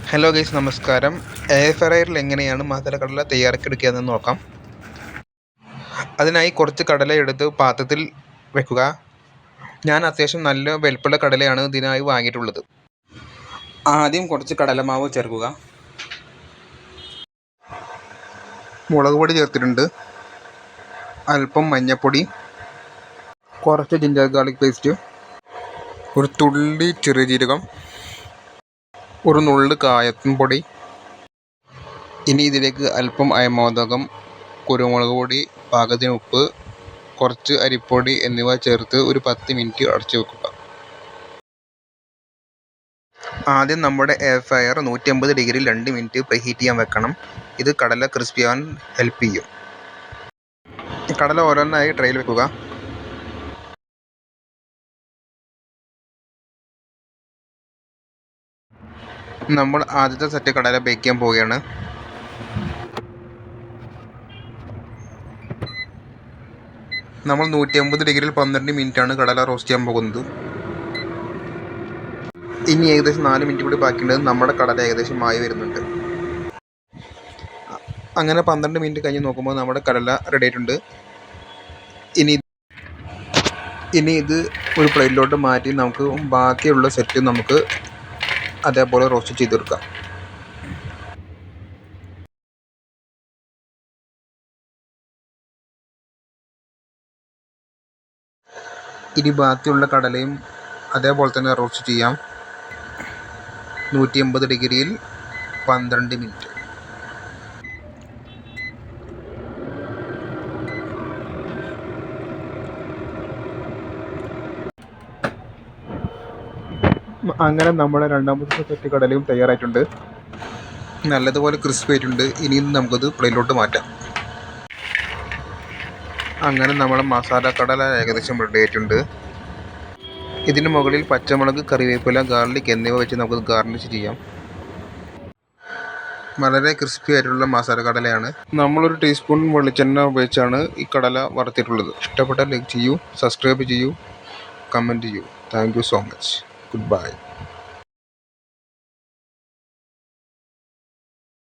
Hello guys, നമസ്കാരം. Air ഫ്രയറിൽ എങ്ങനെയാണ് മസാലക്കടല തയ്യാറാക്കിയെടുക്കുകയെന്ന് നോക്കാം. അതിനായി കുറച്ച് കടല എടുത്ത് പാത്രത്തിൽ വെക്കുക. ഞാൻ അത്യാവശ്യം നല്ല വലുപ്പമുള്ള കടലയാണ് ഇതിനായി വാങ്ങിയിട്ടുള്ളത്. ആദ്യം കുറച്ച് കടലമാവ് ചേർക്കുക. മുളക് പൊടി ചേർത്തിട്ടുണ്ട്, അല്പം മഞ്ഞൾപ്പൊടി, കുറച്ച് ജിഞ്ചർ ഗാർലിക് പേസ്റ്റ്, ഒരു തുള്ളി ചെറിയ ജീരകം, ഒരു നുള്ള് കായത്തിൻ പൊടി. ഇനി ഇതിലേക്ക് അല്പം അയമോദകം, കുരുമുളക് പൊടി, പാകത്തിന് ഉപ്പ്, കുറച്ച് അരിപ്പൊടി എന്നിവ ചേർത്ത് ഒരു 10 മിനിറ്റ് അടച്ചു വെക്കുക. ആദ്യം നമ്മുടെ എയർ ഫ്രയർ 150 ഡിഗ്രിയിൽ 2 മിനിറ്റ് പ്രീഹീറ്റ് ചെയ്യാൻ വെക്കണം. ഇത് കടല ക്രിസ്പി ആവാൻ ഹെൽപ്പ് ചെയ്യും. കടല ഓരോന്നായി ട്രേയിൽ വെക്കുക. നമ്മൾ ആദ്യത്തെ സെറ്റ് കടല ബേക്ക് ചെയ്യാൻ പോവുകയാണ്. നമ്മൾ 150 ഡിഗ്രിയിൽ 12 മിനിറ്റാണ് കടല റോസ്റ്റ് ചെയ്യാൻ പോകുന്നത്. ഇനി ഏകദേശം 4 മിനിറ്റ് കൂടി ബാക്കിയുണ്ട്. നമ്മുടെ കടല ഏകദേശം ആയി വരുന്നുണ്ട്. അങ്ങനെ 12 മിനിറ്റ് കഴിഞ്ഞ് നോക്കുമ്പോൾ നമ്മുടെ കടല റെഡി ആയിട്ടുണ്ട്. ഇനി ഇത് ഒരു പ്ലേറ്റിലോട്ട് മാറ്റി നമുക്ക് ബാക്കിയുള്ള സെറ്റ് നമുക്ക് അതേപോലെ റോസ്റ്റ് ചെയ്തെടുക്കാം. ഇനി ബാക്കിയുള്ള കടലയും അതേപോലെ തന്നെ റോസ്റ്റ് ചെയ്യാം. 180 ഡിഗ്രിയിൽ 12 മിനിറ്റ്. അങ്ങനെ നമ്മുടെ രണ്ടാമത്തെ സെറ്റ് കടലയും തയ്യാറായിട്ടുണ്ട്. നല്ലതുപോലെ ക്രിസ്പി ആയിട്ടുണ്ട്. ഇനിയും നമുക്കത് പ്ലേറ്റിലോട്ട് മാറ്റാം. അങ്ങനെ നമ്മുടെ മസാല കടല ഏകദേശം റെഡി ആയിട്ടുണ്ട്. ഇതിന് മുകളിൽ പച്ചമുളക്, കറിവേപ്പില, ഗാർലിക് എന്നിവ വെച്ച് നമുക്ക് ഗാർണിഷ് ചെയ്യാം. വളരെ ക്രിസ്പി ആയിട്ടുള്ള മസാല കടലയാണ്. നമ്മളൊരു ടീസ്പൂൺ വെളിച്ചെണ്ണ ഉപയോഗിച്ചാണ് ഈ കടല വറുത്തിട്ടുള്ളത്. ഇഷ്ടപ്പെട്ടാൽ ലൈക്ക് ചെയ്യൂ, സബ്സ്ക്രൈബ് ചെയ്യൂ, കമൻറ്റ് ചെയ്യൂ. Thank you so much. Good bye.